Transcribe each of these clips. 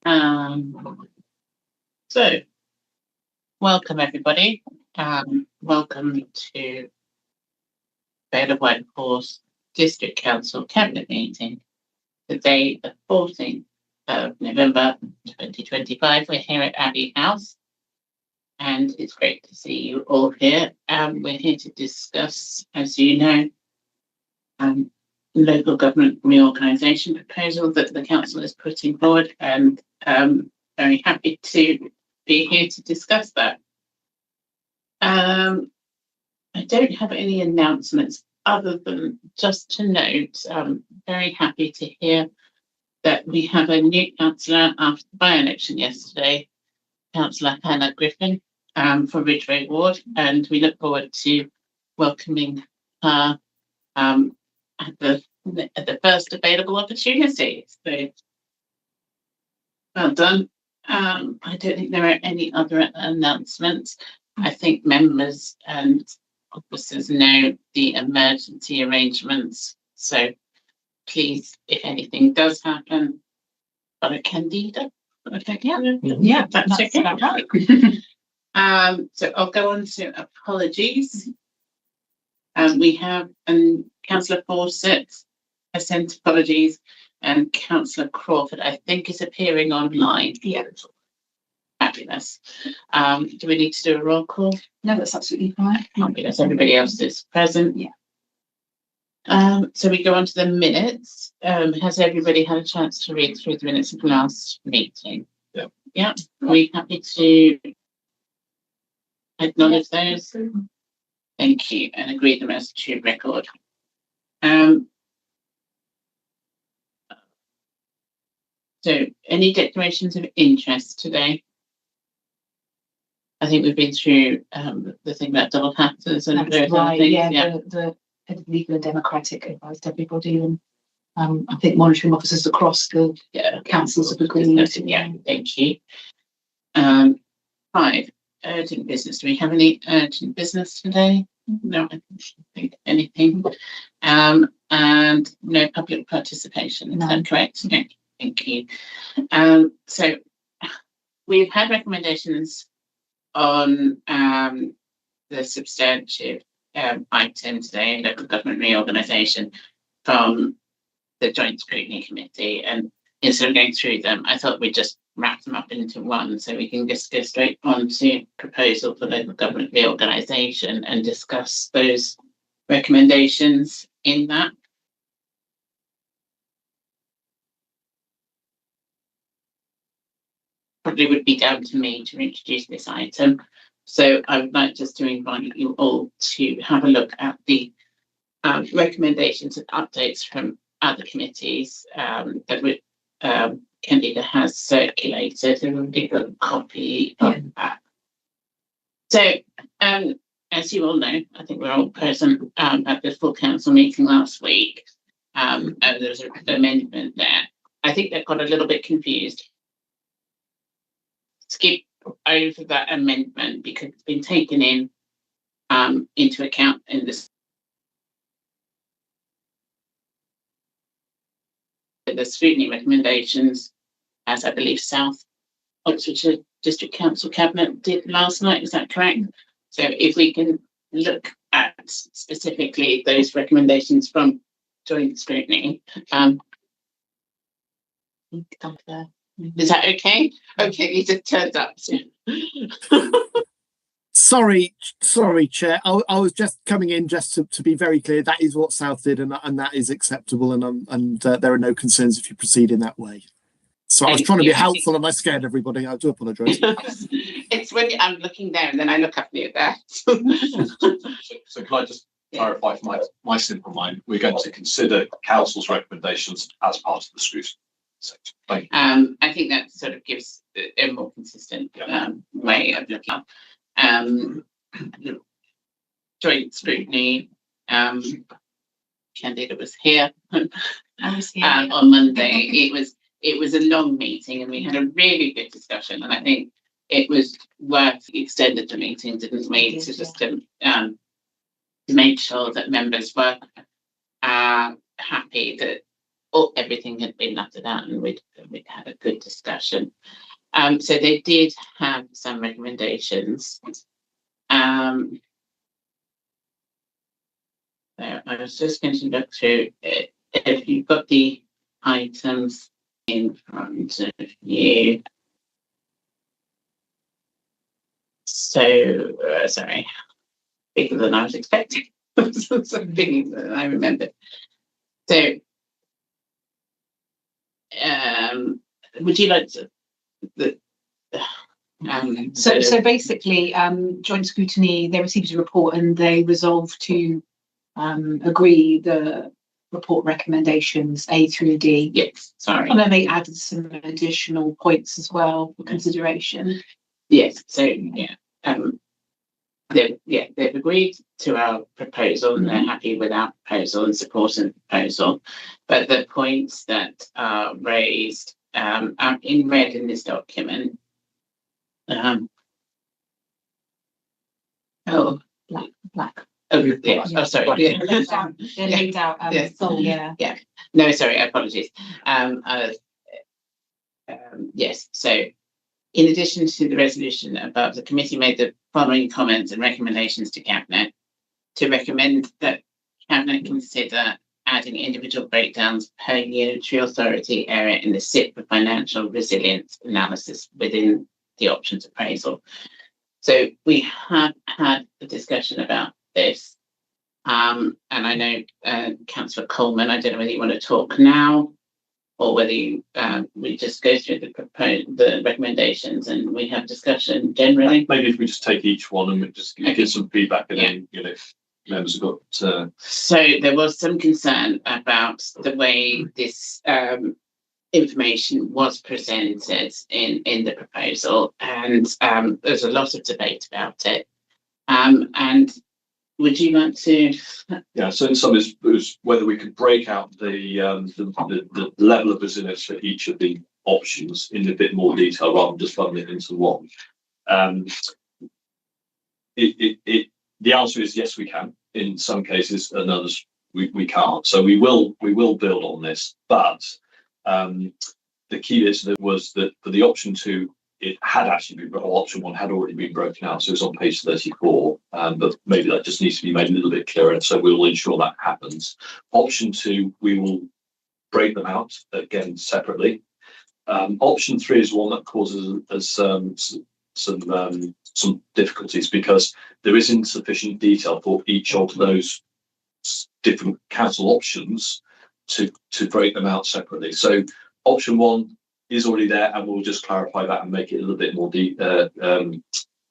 So, welcome everybody. Welcome to Vale Whitehorse District Council Cabinet Meeting. Today, the 14th of November 2025. We're here at Abbey House, and it's great to see you all here. We're here to discuss, as you know, local government reorganisation proposal that the council is putting forward, and very happy to be here to discuss that. I don't have any announcements other than just to note, I'm very happy to hear that we have a new councillor after the by-election yesterday, Councillor Hannah Griffin for Ridgeway Ward, and we look forward to welcoming her at the first available opportunity. So, well done. I don't think there are any other announcements. I think members and officers know the emergency arrangements. So please, if anything does happen, follow Candida. Okay, yeah, that's okay. Right. So I'll go on to apologies. We have Councillor Fawcett has sent apologies, and Councillor Crawford, I think, is appearing online. Yeah. Fabulous. Do we need to do a roll call? No, that's absolutely fine. Fabulous. Everybody else is present. Yeah. So we go on to the minutes. Has everybody had a chance to read through the minutes of the last meeting? Yeah. Yeah. Are we happy to acknowledge those? Thank you, and agree them as to record. So any declarations of interest today? I think we've been through the thing about double factors and those other things. Yeah. The head of Legal and Democratic advised everybody, and I think monitoring officers across the councils have agreed. Yeah, thank you. 5, urgent business. Do we have any urgent business today? No, I don't think anything. And no public participation. Is that correct? No. Thank you. So we've had recommendations on the substantive item today, local government reorganisation, from the Joint Scrutiny Committee, and instead of going through them, I thought we'd just wrap them up into one, so we can just go straight on to proposal for local government reorganisation and discuss those recommendations in that. Probably would be down to me to introduce this item. So I would like just to invite you all to have a look at the recommendations and updates from other committees that Candida has circulated, and we've got a copy of that. So as you all know, I think we're all present at the full council meeting last week, and there's an amendment there. I think they got a little bit confused. Skip over that amendment because it's been taken in into account in this the scrutiny recommendations, as I believe South Oxfordshire District Council Cabinet did last night. Is that correct? So if we can look at specifically those recommendations from joint scrutiny. Is that okay? Okay, you just turned up. Sorry, Chair. I was just coming in just to be very clear. That is what South did, and that is acceptable, and there are no concerns if you proceed in that way. So I was trying to be helpful, and I scared everybody. I do apologise. It's when I'm looking there, and then I look up near that. So can I just clarify for my simple mind? We're going to consider council's recommendations as part of the scrutiny. Thank you. I think that sort of gives a more consistent way of looking at joint scrutiny. Candida was here, on Monday. It was a long meeting, and we had a really good discussion, and I think it was worth extended the meeting, didn't we, to just to make sure that members were happy that everything had been uttered out, and we'd had a good discussion. So they did have some recommendations. So I was just going to look through it. If you've got the items in front of you. So, sorry, bigger than I was expecting. So bigger than I remembered. So, would you like to? So basically, joint scrutiny, they received a report and they resolved to agree the report recommendations A through D. Yes, sorry. And then they added some additional points as well for consideration. Yes, so they've agreed to our proposal and they're happy with our proposal and supporting the proposal. But the points that are raised are in red in this document. Black. Oh, yeah. Oh, sorry. They're laid out. Yes. Yeah. Yeah. No, sorry. Apologies. Yes. So, in addition to the resolution above, the committee made the following comments and recommendations to Cabinet to recommend that Cabinet consider adding individual breakdowns per unitary authority area in the SIP for financial resilience analysis within the options appraisal. So we have had a discussion about this, and I know Councillor Coleman, I don't know whether you want to talk now or whether you we just go through the recommendations and we have discussion generally. Maybe if we just take each one and we just give some feedback, and then if members have got. So there was some concern about the way this information was presented in the proposal, and there's a lot of debate about it. And would you like to? Yeah, so in some it was whether we could break out the level of resilience for each of the options in a bit more detail rather than just bundling it into one. The answer is yes, we can. In some cases, and others we can't. So we will build on this, but the key is that was that for the option 2, it had actually been, or option 1 had already been broken out, so it's on page 34. But maybe that just needs to be made a little bit clearer, and so we will ensure that happens. Option 2, we will break them out again separately. Option 3 is one that causes us some difficulties because there is insufficient detail for each of those different council options to break them out separately. So option 1 is already there, and we'll just clarify that and make it a little bit more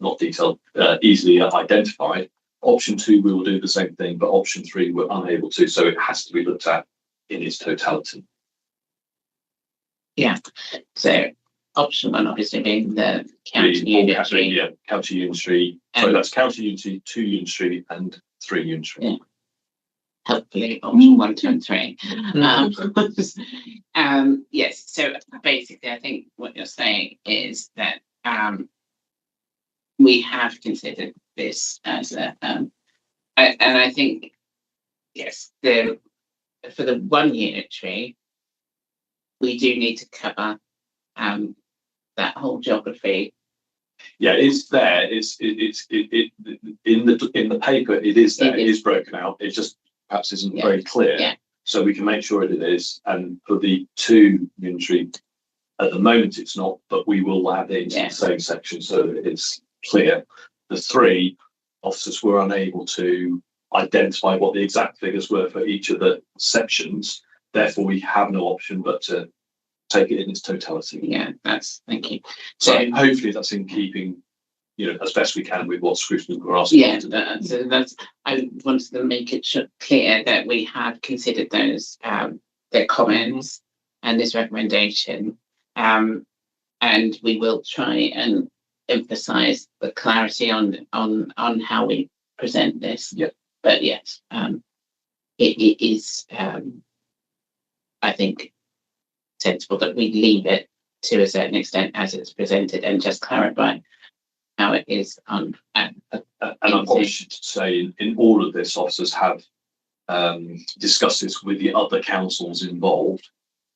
not detailed, easily identified. Option 2, we will do the same thing, but option 3 we're unable to, so it has to be looked at in its totality. Yeah. So option 1 obviously being the county unitary. Yeah, county unitary. So that's county unitary, 2 unitary, and 3 unitary. Yeah. Hopefully option 1, 2, and 3. Yes, so basically I think what you're saying is that we have considered this as a and I think yes, for the 1 unitary we do need to cover that whole geography. Yeah, it's there. It's in the paper. It is there. It is broken out. It just perhaps isn't very clear. Yeah. So we can make sure it is. And for the 2 unitary, at the moment it's not, but we will add it into the same section so that it's clear. The 3 officers were unable to identify what the exact figures were for each of the sections. Therefore, we have no option but to take it in its totality. Yeah, thank you. So hopefully that's in keeping, as best we can with what scrutiny we're asking. Yeah, that's. I wanted to make it clear that we have considered those their comments and this recommendation, and we will try and emphasise the clarity on how we present this. Yeah. But yes, it is. I think sensible that we leave it to a certain extent as it's presented and just clarify how it is on. And I probably should say in all of this, officers have discuss this with the other councils involved.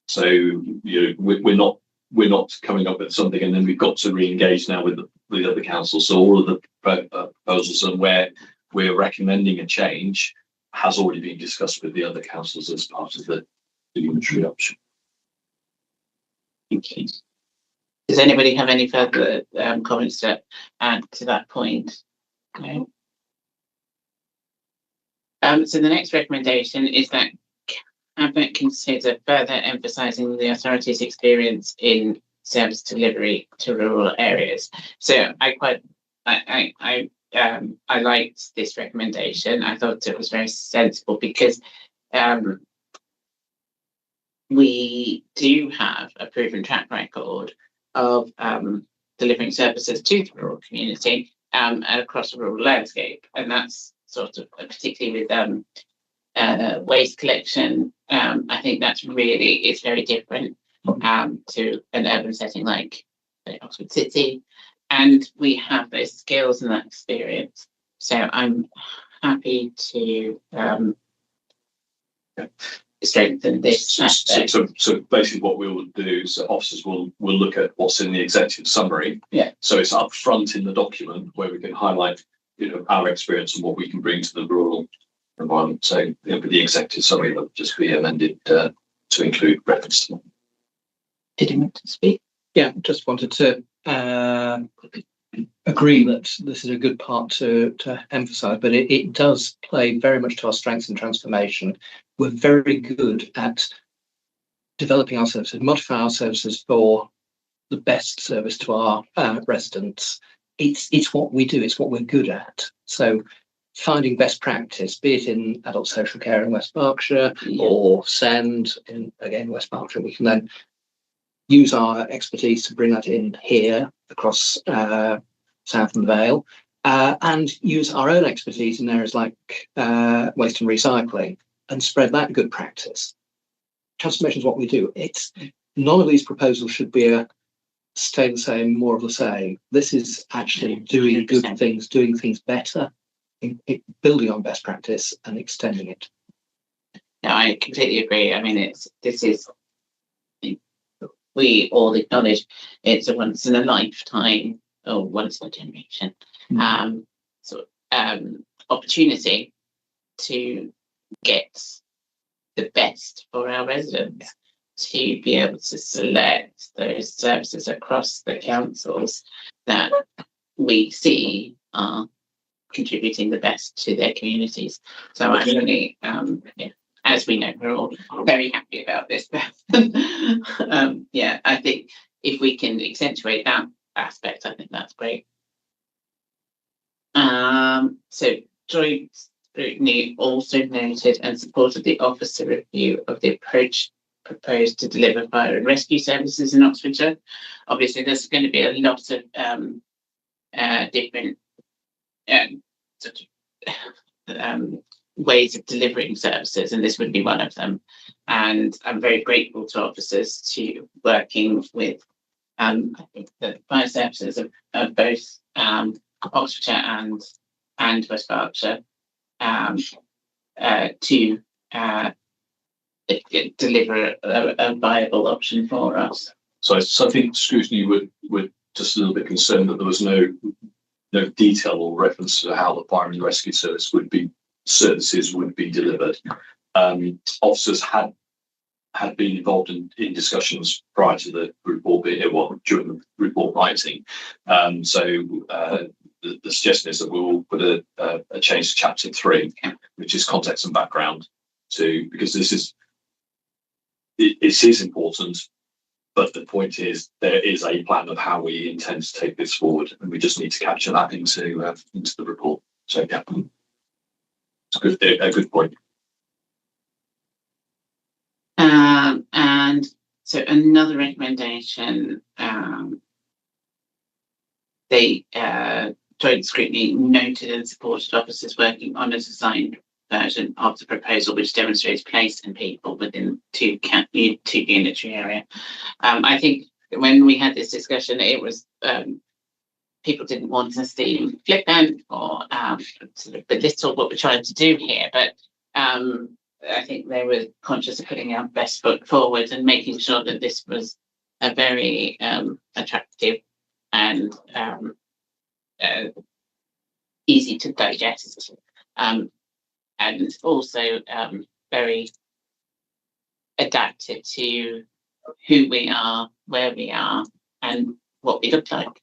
So we're not coming up with something and then we've got to re-engage now with the other councils. So all of the proposals and where we're recommending a change has already been discussed with the other councils as part of the unitary option. Thank you. Does anybody have any further comments to add to that point? No. So the next recommendation is that Cabinet consider further emphasising the authority's experience in service delivery to rural areas. So I liked this recommendation. I thought it was very sensible because we do have a proven track record of delivering services to the rural community across the rural landscape, and that's sort of particularly with waste collection. I think that's really is very different to an urban setting like Oxford City, and we have those skills and that experience. So I'm happy to strengthen this aspect. So basically what we will do is officers will look at what's in the executive summary. Yeah. So it's up front in the document where we can highlight our experience and what we can bring to the rural environment. So with the executive summary that will just be amended to include reference to them. Did you want to speak? Yeah, just wanted to agree that this is a good part to emphasise, but it does play very much to our strengths in transformation. We're very good at developing our services, modifying our services for the best service to our residents. It's what we do, it's what we're good at. So finding best practice, be it in adult social care in West Berkshire or SEND in, again, West Berkshire, we can then use our expertise to bring that in here across South and Vale, and use our own expertise in areas like waste and recycling and spread that good practice. Transformation is what we do. It's none of these proposals should be stay the same, more of the same. This is actually doing good things, doing things better, building on best practice and extending it. No, I completely agree. I mean, we all acknowledge it's a once in a lifetime or once in a generation opportunity to get the best for our residents, to be able to select those services across the councils that we see are contributing the best to their communities. So I'm really, as we know, we're all very happy about this. Yeah, I think if we can accentuate that aspect, I think that's great. So joint scrutiny also noted and supported the officer review of the approach proposed to deliver fire and rescue services in Oxfordshire. Obviously, there's going to be a lot of different ways of delivering services, and this would be one of them. And I'm very grateful to officers to working with I think the fire services of both Oxfordshire and West Berkshire to deliver a viable option for us. So I think scrutiny would just a little bit concerned that there was no detail or reference to how the fire and rescue services would be delivered. Officers had been involved in discussions prior to the report during the report writing. So the suggestion is that we will put a change to chapter 3, which is context and background, because it is important. But the point is, there is a plan of how we intend to take this forward, and we just need to capture that into the report. So yeah, it's a good point. And so another recommendation, they joint scrutiny noted and supported officers working on a design version of the proposal which demonstrates place and people within two unitary area. I think when we had this discussion, it was people didn't want us to flippant or sort of belittle what we're trying to do here, but I think they were conscious of putting our best foot forward and making sure that this was a very attractive and easy to digest, and also very adapted to who we are, where we are, and what we look like.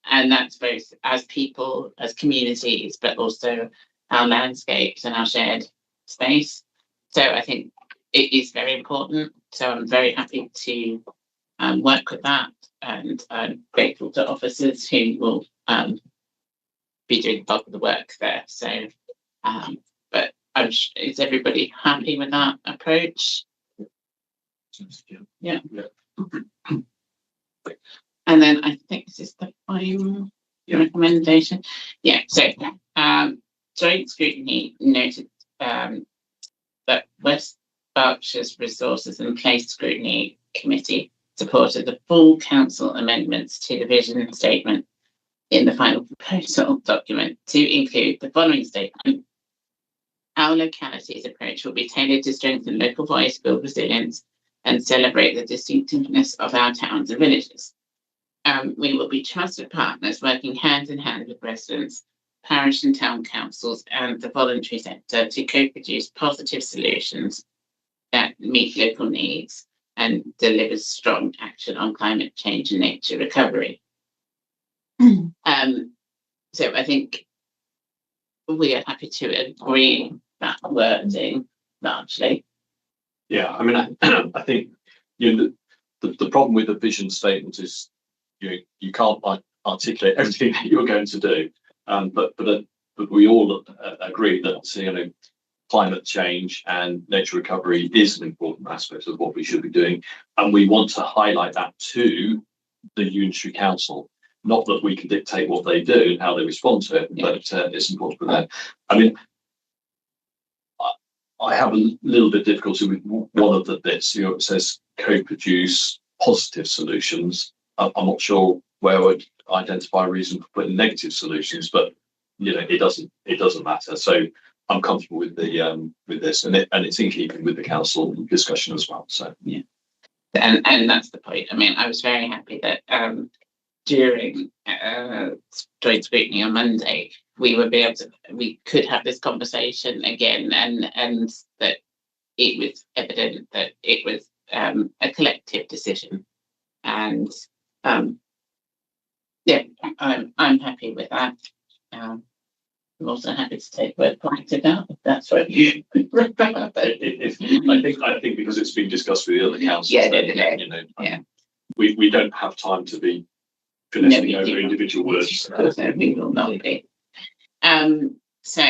And that's both as people, as communities, but also our landscapes and our shared space. So I think it is very important. So I'm very happy to work with that, and I'm grateful to officers who will be doing the bulk of the work there. So, but is everybody happy with that approach? Yeah. And then I think this is the final recommendation. Yeah. So, joint scrutiny noted that West Berkshire's Resources and Place Scrutiny Committee supported the full council amendments to the vision statement in the final proposal document to include the following statement: our locality's approach will be tailored to strengthen local voice, build resilience, and celebrate the distinctiveness of our towns and villages. We will be trusted partners working hand in hand with residents, parish and town councils, and the voluntary sector to co-produce positive solutions that meet local needs and deliver strong action on climate change and nature recovery. So I think we are happy to agree that wording largely. Yeah, I mean, I think the problem with the vision statement is you can't articulate everything that you're going to do, but we all agree that climate change and nature recovery is an important aspect of what we should be doing, and we want to highlight that to the unitary council. Not that we can dictate what they do and how they respond to it, but it's important for them. I mean, I have a little bit of difficulty with one of the bits. It says co-produce positive solutions. I'm not sure where I would identify a reason for putting negative solutions, but it doesn't matter. So I'm comfortable with this, and it's in keeping with the council discussion as well. So yeah, and that's the point. I mean, I was very happy that during joint scrutiny on Monday, we could have this conversation again, and that it was evident that it was a collective decision, and yeah, I'm happy with that. I'm also happy to take word collective out if that's what you. I think because it's been discussed with the other councils, we don't have time to be finessing over individual words. No, we will not be. So,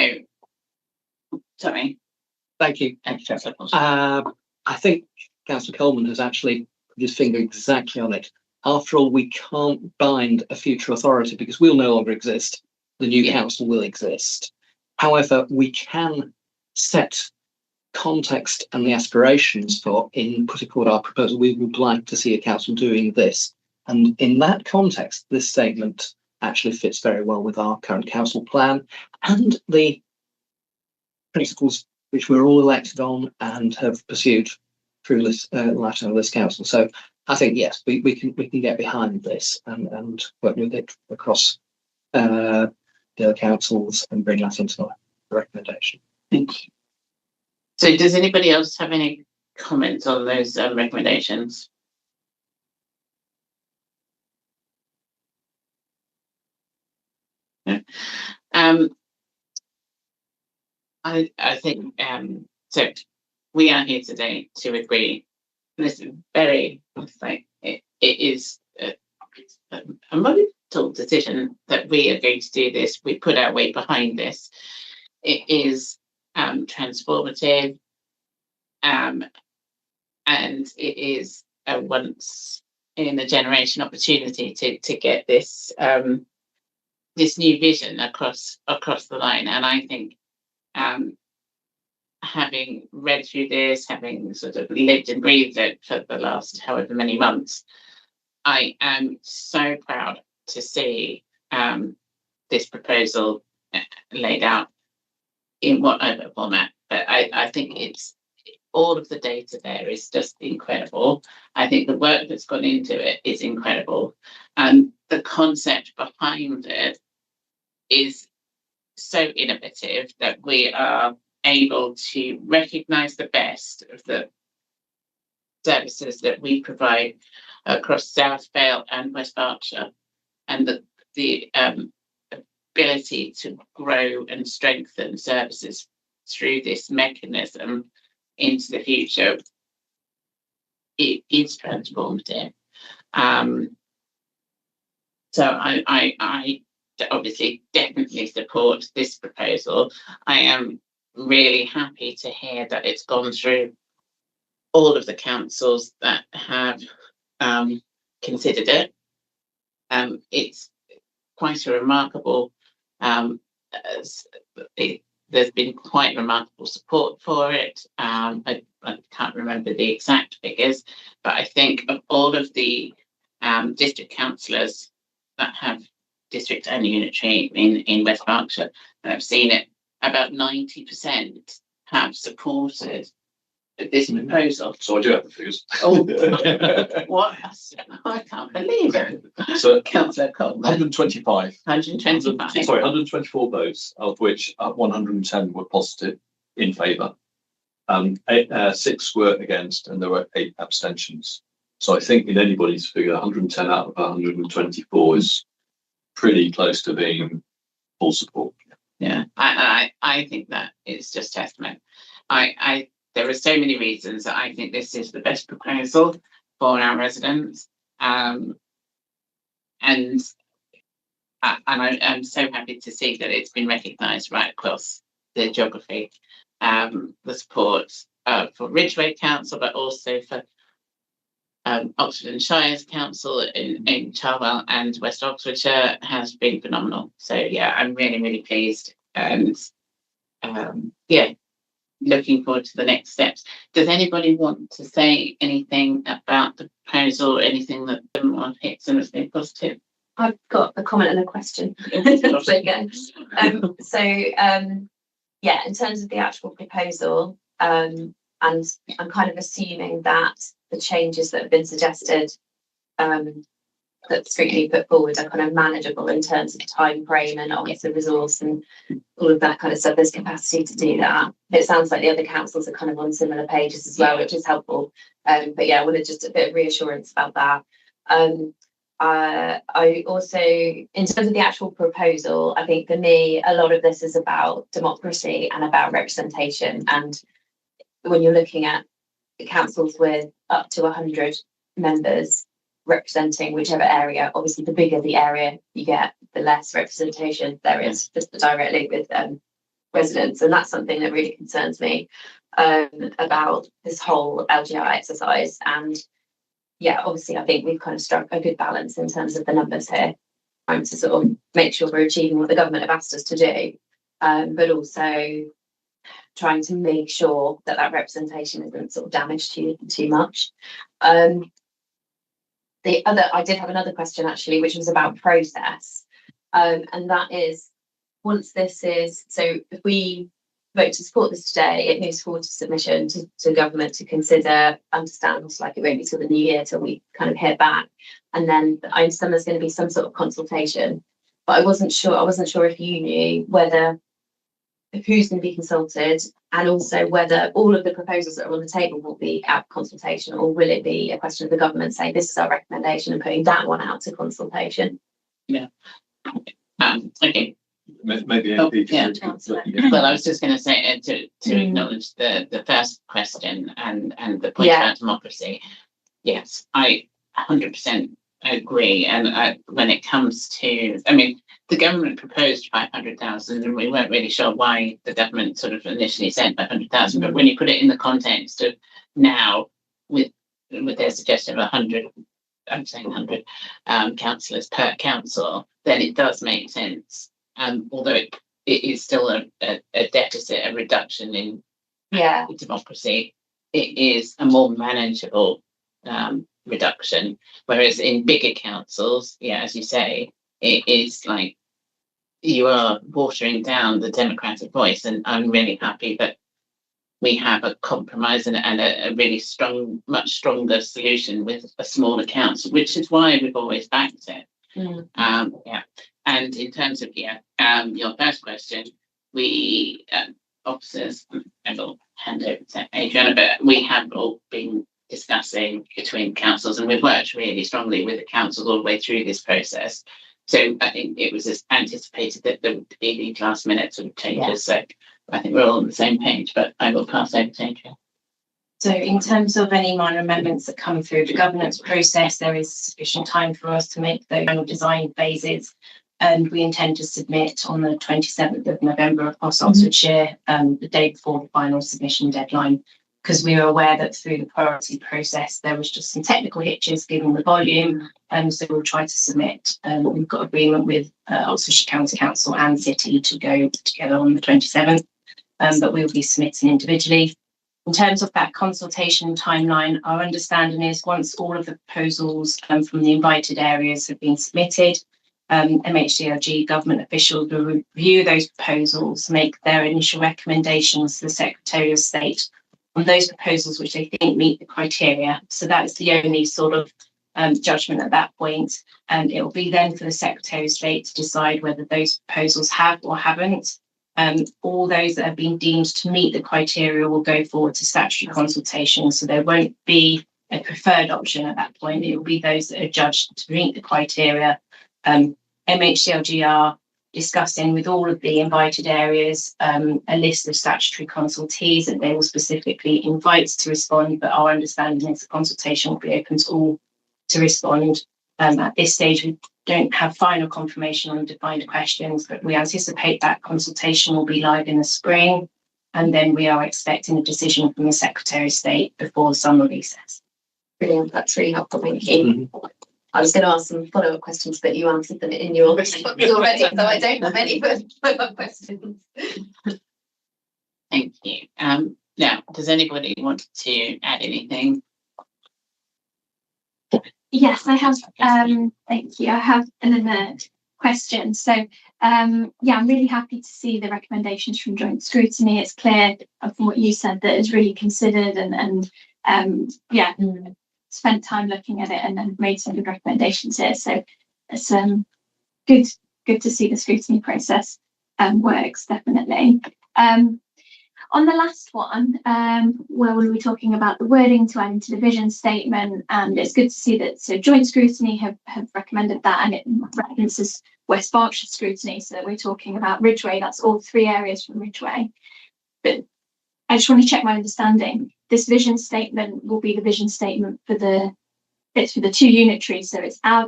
sorry. Thank you. I think Councillor Coleman has actually put his finger exactly on it. After all, we can't bind a future authority because we'll no longer exist. The new council will exist. However, we can set context and the aspirations for, in putting forward our proposal, we would like to see a council doing this. And in that context, this statement actually fits very well with our current council plan and the principles which we're all elected on and have pursued through this lifetime of this council. So I think yes, we can get behind this and work with it across the other councils and bring that into the recommendation. Thank you. So does anybody else have any comments on those recommendations? Yeah. I think so. We are here today to agree. This is it is a monumental decision that we are going to do this. We put our weight behind this. It is transformative, and it is a once in a generation opportunity to get this this new vision across the line. And I think having read through this, having sort of lived and breathed it for the last however many months, I am so proud to see this proposal laid out. in whatever format. But I think it's all of the data there is just incredible. I think the work that's gone into it is incredible, and the concept behind it is so innovative that we are able to recognise the best of the services that we provide across South Vale and West Berkshire, and the ability to grow and strengthen services through this mechanism into the future. It is transformative. So I obviously definitely support this proposal. I am really happy to hear that it's gone through all of the councils that have considered it. It's quite a remarkable, there's been quite remarkable support for it. I can't remember the exact figures, but I think of all of the district councillors that have district and unitary in West Berkshire that have seen it, about 90% have supported this proposal. So I do have the figures. Oh, what? I can't believe it. So Councillor Cole. 125. 125. Sorry, 124 votes, of which 110 were positive in favour. 6 were against, and there were 8 abstentions. So I think in anybody's figure, 110 out of 124 is pretty close to being full support. Yeah, I think that it's just testament. There are so many reasons that I think this is the best proposal for our residents, and I'm so happy to see that it's been recognised right across the geography. The support for Ridgeway Council, but also for Oxford and Shires Council in Cherwell and West Oxfordshire has been phenomenal. So yeah, I'm really pleased, and looking forward to the next steps. Does anybody want to say anything about the proposal, or anything that hits them as being positive? I've got a comment and a question. Yeah, in terms of the actual proposal, and I'm kind of assuming that the changes that have been suggested, that Scrutiny put forward, are kind of manageable in terms of time frame and obviously resource and all of that kind of stuff. There's capacity to do that. It sounds like the other councils are kind of on similar pages as well, which is helpful. But yeah, I wanted just a bit of reassurance about that. I also, in terms of the actual proposal, I think for me, a lot of this is about democracy and about representation. And when you're looking at councils with up to 100 members representing whichever area, obviously the bigger the area you get, the less representation there is just directly with residents. And that's something that really concerns me about this whole LGI exercise. And yeah, obviously I think we've kind of struck a good balance in terms of the numbers here, trying to sort of make sure we're achieving what the government have asked us to do, but also trying to make sure that that representation isn't sort of damaged too much. I did have another question actually, which was about process, and that is, once this is, so if we vote to support this today, it moves forward to submission to government to consider, understand, like it won't be till the new year till we kind of hear back, and then I understand there's going to be some sort of consultation, but I wasn't sure if you knew who's going to be consulted, and also whether all of the proposals that are on the table will be out consultation, or will it be a question of the government saying this is our recommendation and putting that one out to consultation? Yeah. Okay. Maybe. Well, I was just going to say to acknowledge the first question and the point about democracy. Yes, I 100% agree. And when it comes to, I mean, the government proposed 500,000, and we weren't really sure why the government sort of initially said 500,000. But when you put it in the context of now, with their suggestion of 100, I'm saying 100 councillors per council, then it does make sense. Although it is still a deficit, a reduction in democracy, it is a more manageable reduction. Whereas in bigger councils, as you say, it is like you are watering down the democratic voice, and I'm really happy that we have a compromise and a really strong, much stronger solution with a smaller council, which is why we've always backed it. Yeah. And in terms of your first question, we officers, I will hand over to Adriana, but we have all been discussing between councils, and we've worked really strongly with the councils all the way through this process. So I think it was as anticipated that there would be these last minute sort of changes. So I think we're all on the same page, but I will pass over to Adriana. So in terms of any minor amendments that come through the governance process, there is sufficient time for us to make those final design phases. And we intend to submit on the 27th of November across Oxfordshire, the day before the final submission deadline, because we were aware that through the priority process, there was just some technical hitches given the volume. So we'll try to submit. We've got agreement with Oxfordshire County Council and City to go together on the 27th, but we'll be submitting individually. In terms of that consultation timeline, our understanding is once all of the proposals from the invited areas have been submitted, MHCLG government officials will review those proposals, make their initial recommendations to the Secretary of State on those proposals which they think meet the criteria. So that is the only sort of judgment at that point. And it will be then for the Secretary of State to decide whether those proposals have or haven't. All those that have been deemed to meet the criteria will go forward to statutory consultation. So there won't be a preferred option at that point. It will be those that are judged to meet the criteria. MHCLG are discussing with all of the invited areas a list of statutory consultees that they will specifically invite to respond, but our understanding is the consultation will be open to all to respond. At this stage, we don't have final confirmation on defined questions, but we anticipate that consultation will be live in the spring, and then we are expecting a decision from the Secretary of State before the summer recess. Brilliant, that's really helpful, thank you. I was going to ask some follow-up questions, but you answered them in your response already, so I don't have any follow-up questions. Thank you. Now, does anybody want to add anything? Yes, I have. Thank you. I have another question. So, I'm really happy to see the recommendations from joint scrutiny. It's clear from what you said that it's really considered and spent time looking at it and made some good recommendations here. So it's good to see the scrutiny process works, definitely. On the last one, where we were talking about the wording to add into the vision statement, and it's good to see that joint scrutiny have recommended that, and it references West Berkshire scrutiny. So we're talking about Ridgeway, that's all three areas from Ridgeway. But I just want to check my understanding. This vision statement will be the vision statement for the 2 unitaries. So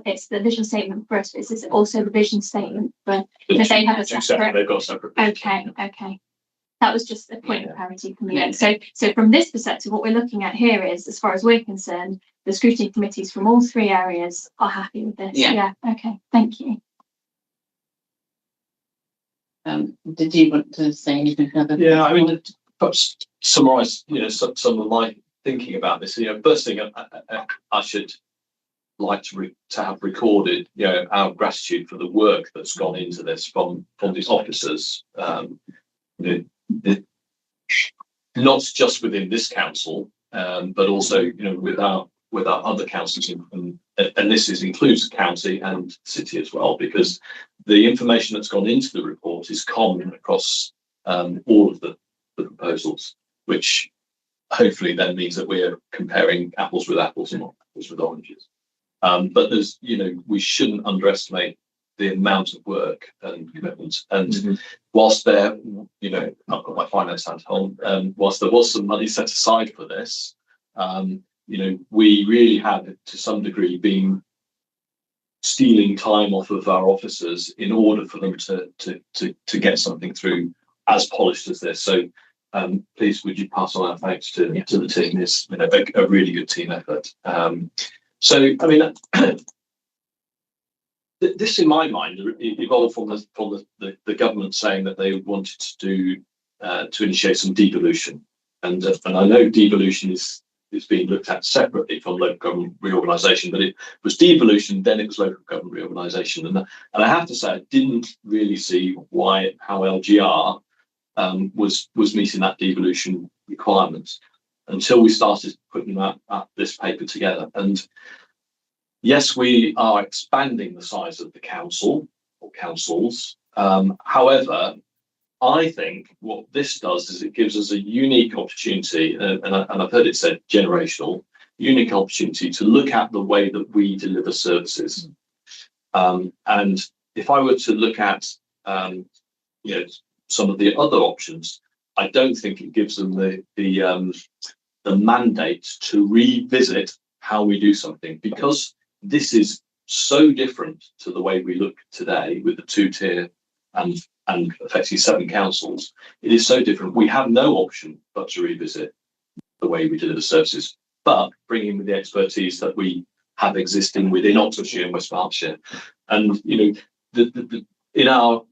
it's the vision statement for us. Is this also the vision statement for because they have a separate? They've got separate. Okay. That was just a point of clarity for me. So from this perspective, what we're looking at here is, as far as we're concerned, the scrutiny committees from all three areas are happy with this. Yeah. Okay. Thank you. Did you want to say anything further? Yeah, I mean, perhaps summarise, some of my thinking about this. First thing, I should like to have recorded, our gratitude for the work that's gone into this from these officers. Not just within this council, but also, with our other councils, and this includes the county and city as well, because the information that's gone into the report is common across all of the proposals, which hopefully then means that we're comparing apples with apples and not apples with oranges. But there's, we shouldn't underestimate the amount of work and commitment. And whilst there, I've got my finance hat on, whilst there was some money set aside for this, we really had, to some degree, been stealing time off of our officers in order for them to get something through as polished as this. So please, would you pass on our thanks to the team? It's been a really good team effort. So, I mean, this, in my mind, evolved from the government saying that they wanted to initiate some devolution, and I know devolution is it's being looked at separately from local government reorganisation, but it was devolution, then it was local government reorganisation. And I have to say, I didn't really see how LGR was meeting that devolution requirement until we started putting this paper together. And yes, we are expanding the size of the council or councils. However, I think what this does is it gives us a unique opportunity, and I've heard it said generational, unique opportunity to look at the way that we deliver services. And if I were to look at some of the other options, I don't think it gives them the mandate to revisit how we do something, because this is so different to the way we look today with the 2-tier and effectively 7 councils. It is so different. We have no option but to revisit the way we deliver services, but bringing in the expertise that we have existing within Oxfordshire and West Berkshire. And in our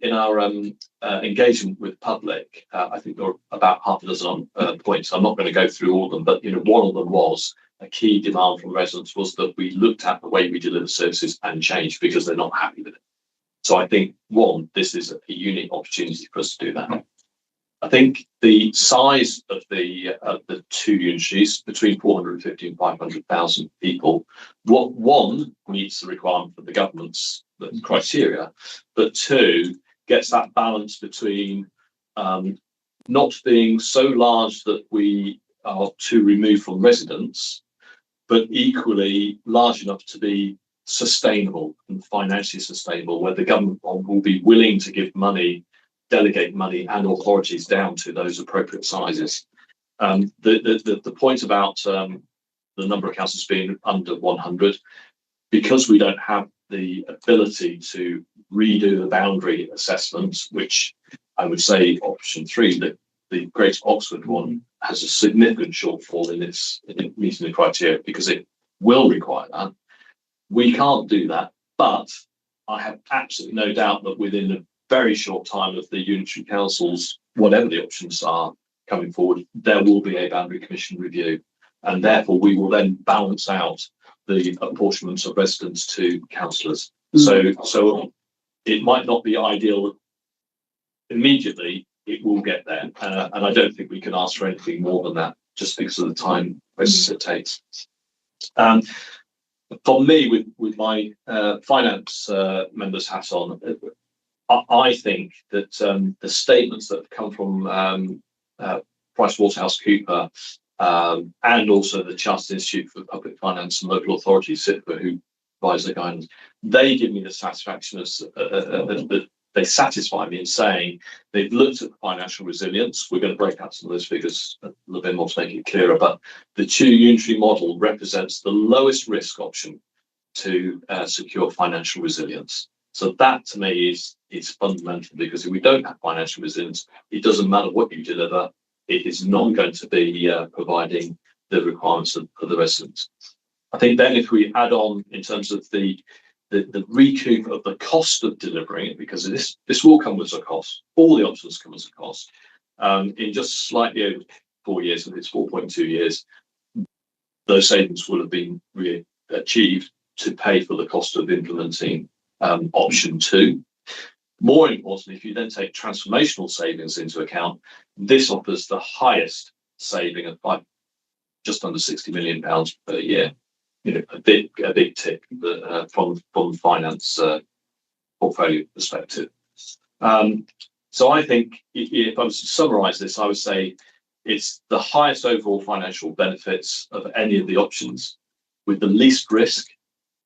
engagement with public, I think there are about half a dozen points. I'm not going to go through all of them, but one of them was a key demand from residents was that we looked at the way we deliver services and changed because they're not happy with it. So I think, one, this is a unique opportunity for us to do that. I think the size of the 2 unitaries, between 450 and 500,000 people, one meets the requirement for the government's criteria, but 2 gets that balance between not being so large that we are too removed from residents, but equally large enough to be sustainable and financially sustainable, where the government will be willing to give money, delegate money and authorities down to those appropriate sizes. The point about the number of councils being under 100, because we don't have the ability to redo the boundary assessments, which I would say option 3, the Greater Oxford one, has a significant shortfall in meeting the criteria because it will require that. We can't do that, but I have absolutely no doubt that within a very short time of the unitary councils, whatever the options are coming forward, there will be a boundary commission review, and therefore we will then balance out the apportionment of residents to councillors. So it might not be ideal immediately, it will get there, and I don't think we can ask for anything more than that, just because of the time it takes. For me, with my finance member's hat on, I think that the statements that have come from PricewaterhouseCoopers and also the Chartered Institute for Public Finance and Local Authorities, SIPA, who provides the guidance, they give me the satisfaction that they satisfy me in saying they've looked at the financial resilience. We're going to break out some of those figures a little bit more to make it clearer, but the 2 unitary model represents the lowest risk option to secure financial resilience. So that to me is fundamental, because if we don't have financial resilience, it doesn't matter what you deliver, it is not going to be providing the requirements of the residents. I think then if we add on in terms of the recoup of the cost of delivering it, because this will come as a cost, all the options come as a cost, in just slightly over 4 years, and it's 4.2 years, those savings will have been achieved to pay for the cost of implementing option 2. More importantly, if you then take transformational savings into account, this offers the highest saving of just under £60 million per year. A big tick from finance portfolio perspective. So I think if I was to summarise this, I would say it's the highest overall financial benefits of any of the options, with the least risk,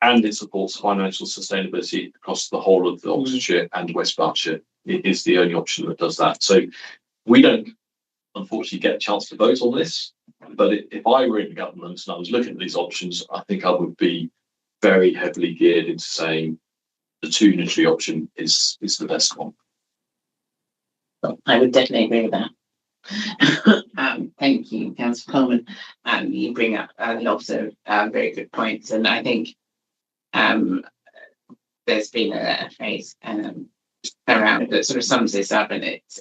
and it supports financial sustainability across the whole of the Oxfordshire and West Berkshire. It is the only option that does that. So we don't, unfortunately, get a chance to vote on this. But if I were in government and I was looking at these options, I think I would be very heavily geared into saying the 2 unitary option is the best one. Well, I would definitely agree with that. Thank you, Councillor Coleman. You bring up lots of very good points, and I think there's been a phrase around that sort of sums this up, and it's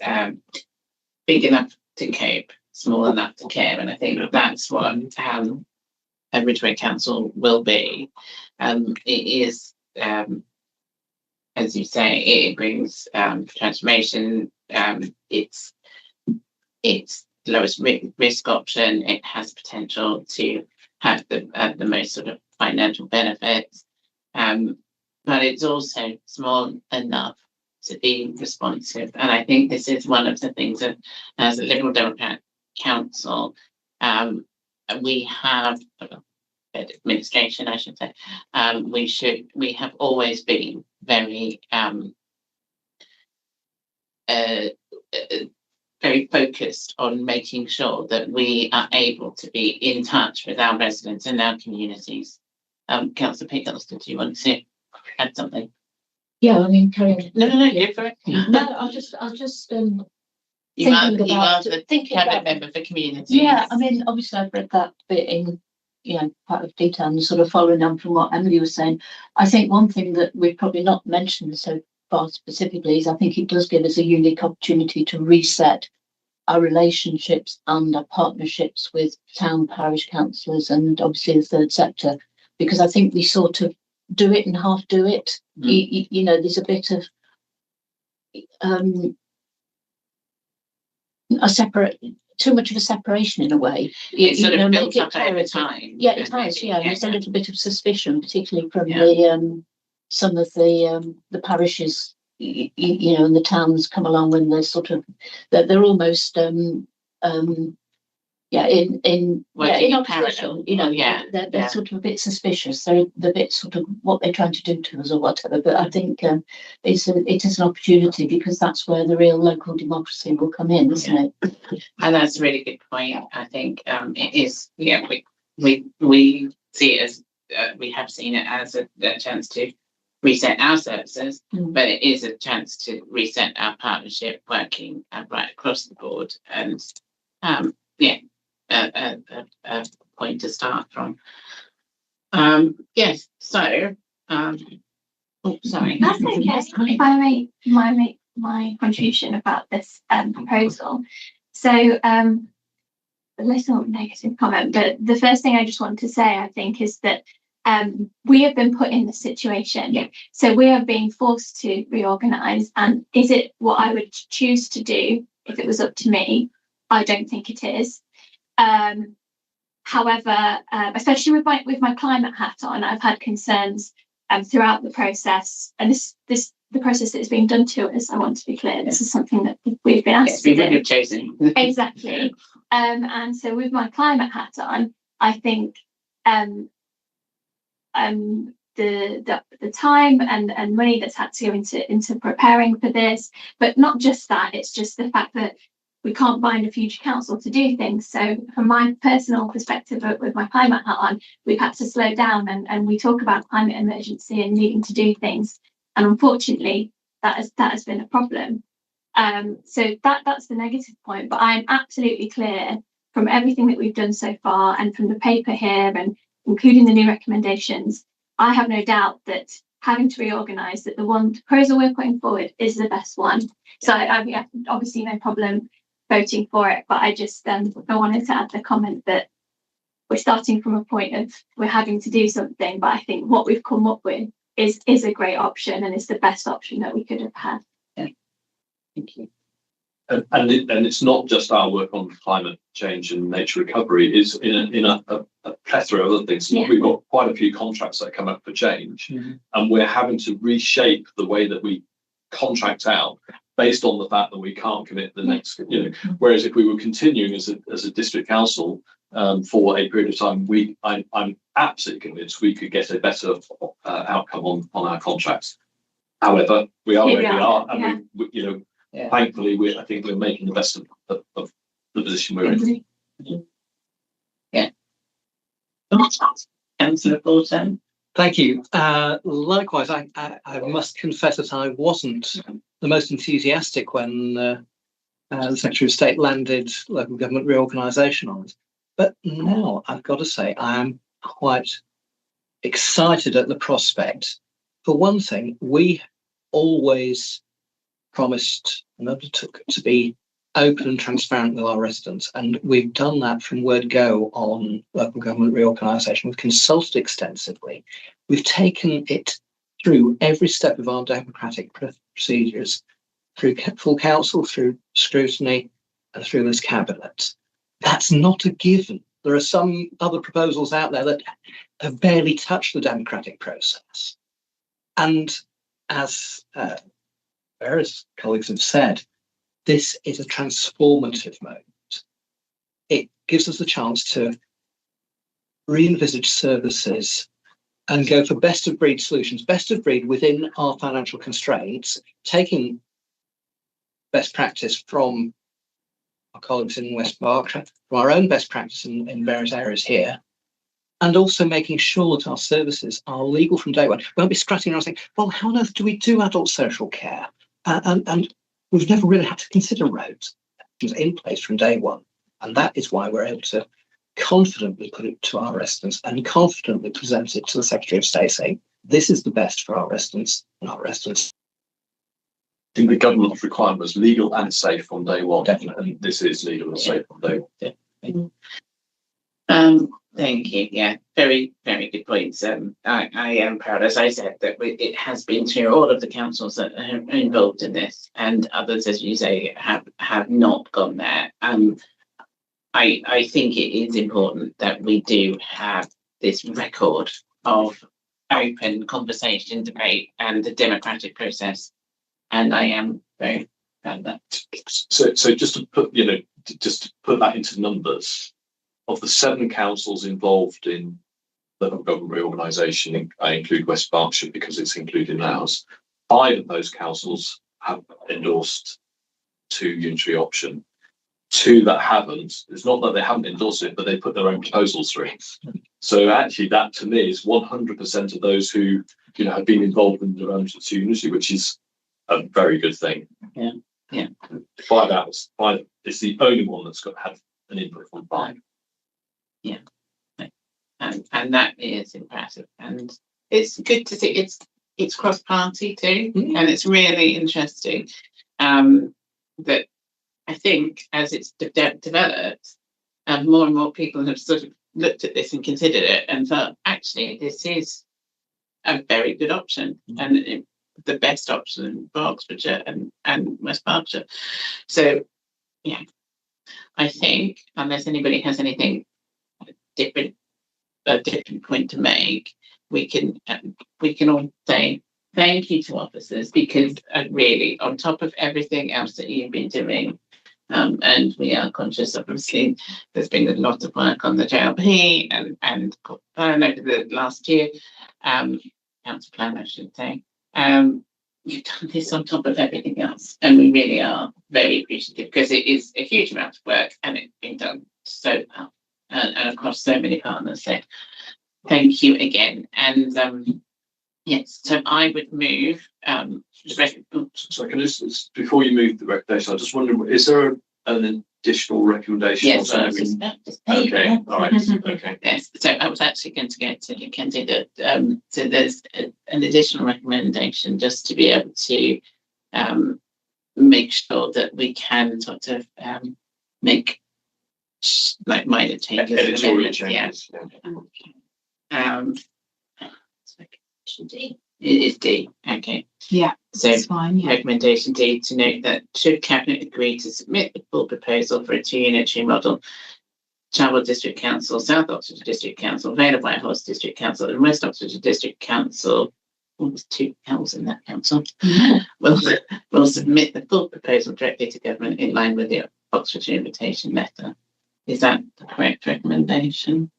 big enough to cope, small enough to care, and I think that's what a Ridgeway Council will be. It is, as you say, it brings transformation. It's lowest risk option. It has potential to have the most sort of financial benefits, but it's also small enough to be responsive. And I think this is one of the things that, as a Liberal Democrat council, we have administration, I should say. We have always been very very focused on making sure that we are able to be in touch with our residents and our communities. Councillor Pickelston, do you want to add something? Yeah, I mean, carry on. No, go for it. No, I'll just You are thinking the cabinet about member for communities. Yeah, I mean, obviously I've read that bit in, quite of detail, and sort of following on from what Emily was saying. I think one thing that we've probably not mentioned so far specifically is I think it does give us a unique opportunity to reset our relationships and our partnerships with town parish councillors and obviously the third sector, because I think we sort of do it and half do it. There's a bit of too much of a separation in a way. It sort of built up over time. Yeah, it has. Yeah, there's a little bit of suspicion, particularly from the some of the parishes, and the towns come along when they're sort of they're almost in opposition. They're sort of a bit suspicious. They're a bit sort of what they're trying to do to us or whatever. But I think it is an opportunity, because that's where the real local democracy will come in, isn't it? And that's a really good point. I think it is. Yeah, we see it as we have seen it as a chance to reset our services, but it is a chance to reset our partnership working right across the board, and a point to start from. Yes, so sorry. That's okay. If I make my contribution about this proposal. So a little negative comment, but the first thing I just want to say, I think, is that we have been put in this situation. Yeah. So we are being forced to reorganise, and is it what I would choose to do if it was up to me? I don't think it is. However, especially with my climate hat on, I've had concerns throughout the process, and the process that is being done to us. I want to be clear. This is something that we've been asked to do. We've chosen. Exactly. And so with my climate hat on, I think the time and money that's had to go into preparing for this, but not just that, it's just the fact that we can't bind a future council to do things. So from my personal perspective, with my climate hat on, we've had to slow down, and we talk about climate emergency and needing to do things, and unfortunately that has been a problem. So that's the negative point, but I'm absolutely clear from everything that we've done so far, and from the paper here, and including the new recommendations, I have no doubt that having to reorganise, that the one proposal we're putting forward is the best one. So I have obviously no problem voting for it, but I just I wanted to add the comment that we're starting from a point of we're having to do something, but I think what we've come up with is a great option, and it's the best option that we could have had. Yeah. Thank you. And it's not just our work on climate change and nature recovery. It's in a plethora of other things. Yeah. We've got quite a few contracts that come up for change, and we're having to reshape the way that we contract out based on the fact that we can't commit the next. Whereas if we were continuing as a district council for a period of time, I'm absolutely convinced we could get a better outcome on our contracts. However, we are where we are, and we thankfully, I think we're making the best of the position we're in. Yeah. Councillor Fulton. Thank you. Likewise, I must confess that I wasn't the most enthusiastic when the Secretary of State landed local government reorganisation on it. But now I've got to say I am quite excited at the prospect. For one thing, we always promised and undertook to be open and transparent with our residents. And we've done that from word go on local government reorganisation. We've consulted extensively. We've taken it through every step of our democratic procedures, through full council, through scrutiny, and through this cabinet. That's not a given. There are some other proposals out there that have barely touched the democratic process. And as various colleagues have said, this is a transformative moment. It gives us the chance to re-envisage services and go for best of breed solutions, best of breed within our financial constraints, taking best practice from our colleagues in West Berkshire, from our own best practice in various areas here, and also making sure that our services are legal from day one. We won't be scratching around saying, well, how on earth do we do adult social care? And we've never really had to consider roads. It was in place from day one. And that is why we're able to confidently put it to our residents and confidently present it to the Secretary of State saying, this is the best for our residents and our residents. I think the government requirement was legal and safe from day one. Definitely. And this is legal and safe from day one. Thank you. Yeah, very, very good points. I am proud, as I said, that it has been through all of the councils that are involved in this, and others, as you say, have not gone there. I think it is important that we do have this record of open conversation, debate, and the democratic process, and I am very proud of that. So just to put that into numbers. Of the 7 councils involved in local government reorganisation, I include West Berkshire because it's included in ours. 5 of those councils have endorsed 2 unitary option. 2 that haven't. It's not that they haven't endorsed it, but they put their own proposals through. So actually, that to me is 100% of those who have been involved in the round 2 unitary, which is a very good thing. Yeah. 5 out of 5 is the only one that's had an input from 5. Yeah, and that is impressive, and it's good to see it's cross-party too, and it's really interesting that I think as it's developed, more and more people have sort of looked at this and considered it and thought, actually, this is a very good option and the best option for Oxfordshire and West Berkshire. So, yeah, I think unless anybody has anything a different point to make, we can all say thank you to officers because really on top of everything else that you've been doing, and we are conscious obviously there's been a lot of work on the JLP and over the last year, council plan I should say, you've done this on top of everything else, and we really are very appreciative because it is a huge amount of work and it's been done so well. And across so many partners. So thank you again. And yes, so I would move So can just before you move the recommendation, I just wonder, is there an additional recommendation? Yes, okay, all right, okay. Yes, so I was actually going to get to Kenzie that so there's an additional recommendation just to be able to make sure that we can sort of make like minor changes. Editorial changes. D. It is D. Okay. Yeah. So That's fine. Yeah. recommendation D to note that should Cabinet agree to submit the full proposal for a 2-unitary model, Chapel District Council, South Oxfordshire District Council, Vale of Whitehorse District Council, and West Oxfordshire District Council. There's 2 L's in that council. Will submit the full proposal directly to government in line with the Oxfordshire invitation letter. Is that the correct recommendation?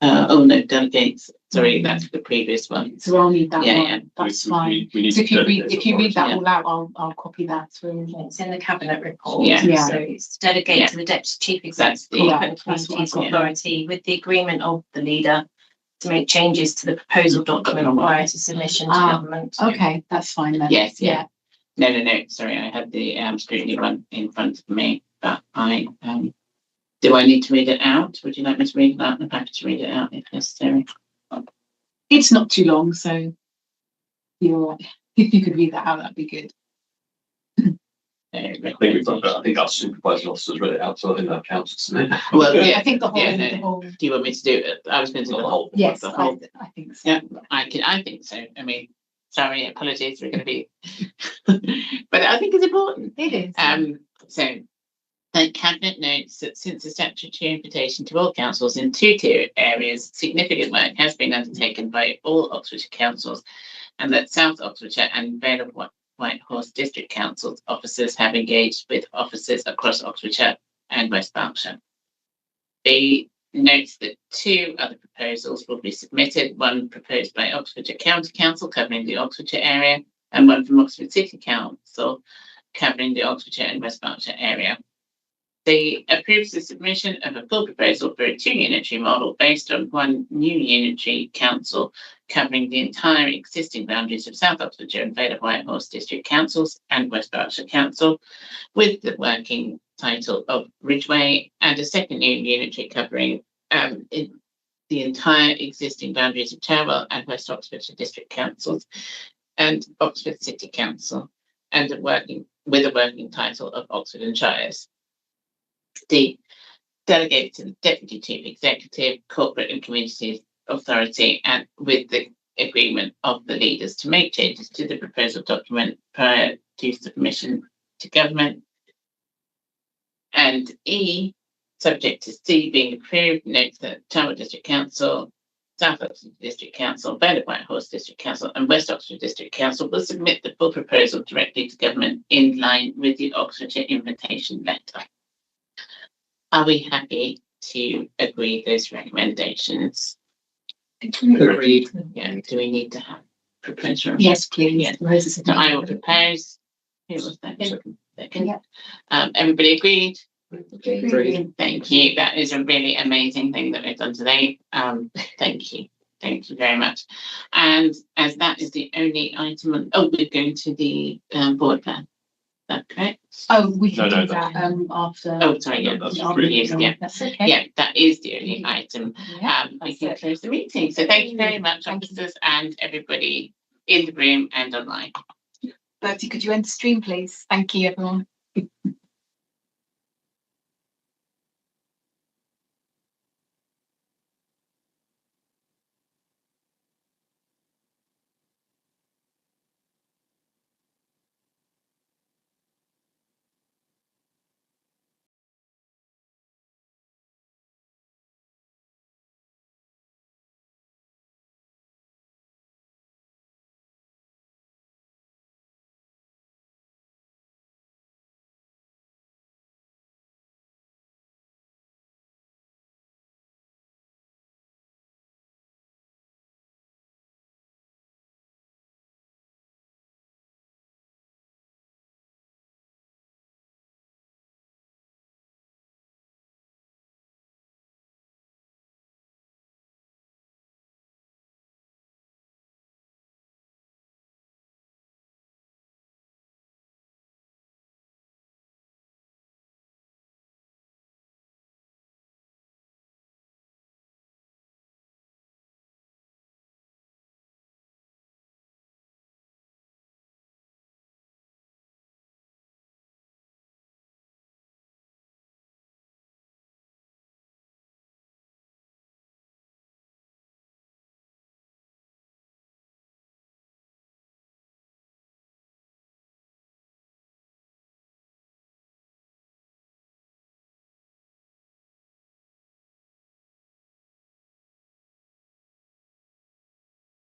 Oh no, delegates. Sorry, that's the previous one. So I'll need that one. Yeah. That's fine. We need So if you read that Yeah. all out, I'll copy that through. It's in the cabinet report. Yeah. Yeah. So it's delegated to the deputy chief executive Yeah, and that's what committee's I've got. authority with the agreement of the leader to make changes to the proposal document prior to submission to government. Okay, that's fine then. Yes, yeah. No. Sorry, I had the scrutiny one in front of me, but I do I need to read it out? Would you like me to read it out? I'm happy to read it out if necessary. It's not too long, so you're right. If you could read that out, that'd be good. I think we've done that. I think our supervising officers read it out, so I think that counts, doesn't it? Well, yeah, I think the whole, yeah, the no. whole, Do you want me to do it? I was going to do the whole. yes, The whole. I think so. Yeah, I think so. I mean, sorry, apologies. We're going to be, but I think it's important. It is. So the Cabinet notes that since the statutory invitation to all councils in two-tier areas, significant work has been undertaken by all Oxfordshire councils, and that South Oxfordshire and Vale of Whitehorse District Councils officers have engaged with officers across Oxfordshire and West Berkshire. The notes that two other proposals will be submitted, one proposed by Oxfordshire County Council covering the Oxfordshire area, and one from Oxford City Council covering the Oxfordshire and West Berkshire area. They approves the submission of a full proposal for a two-unitary model based on one new unitary council covering the entire existing boundaries of South Oxfordshire and Vale of Whitehorse District Councils and West Berkshire Council, with the working title of Ridgeway, and a second new unitary covering the entire existing boundaries of Cherwell and West Oxfordshire District Councils and Oxford City Council, and with a working title of Oxford and Shires. D. Delegate to the Deputy Chief Executive, Corporate and Communities Authority, and with the agreement of the leaders to make changes to the proposal document prior to submission to government. And E, subject to C being approved, notes that Cherwell District Council, South Oxford District Council, Vale of Whitehorse District Council and West Oxford District Council will submit the full proposal directly to government in line with the Oxfordshire invitation letter. Are we happy to agree those recommendations? Agreed. Yeah, do we need to have proposal? Yes, please. Yeah. So I will propose. Who was second? Second. Yeah. Everybody agreed? Agreed. Thank you. That is a really amazing thing that we've done today. Thank you. Thank you very much. And as that is the only item we're going to the board plan. Is that correct? Oh, we can No, do that after. Oh, sorry, yeah. That's after really the- yeah. That's okay. Yeah, that is the only item. Yeah, We that's can it. close the meeting. So thank you very much, Thank you. officers and everybody in the room and online. Bertie, could you end the stream, please? Thank you, everyone.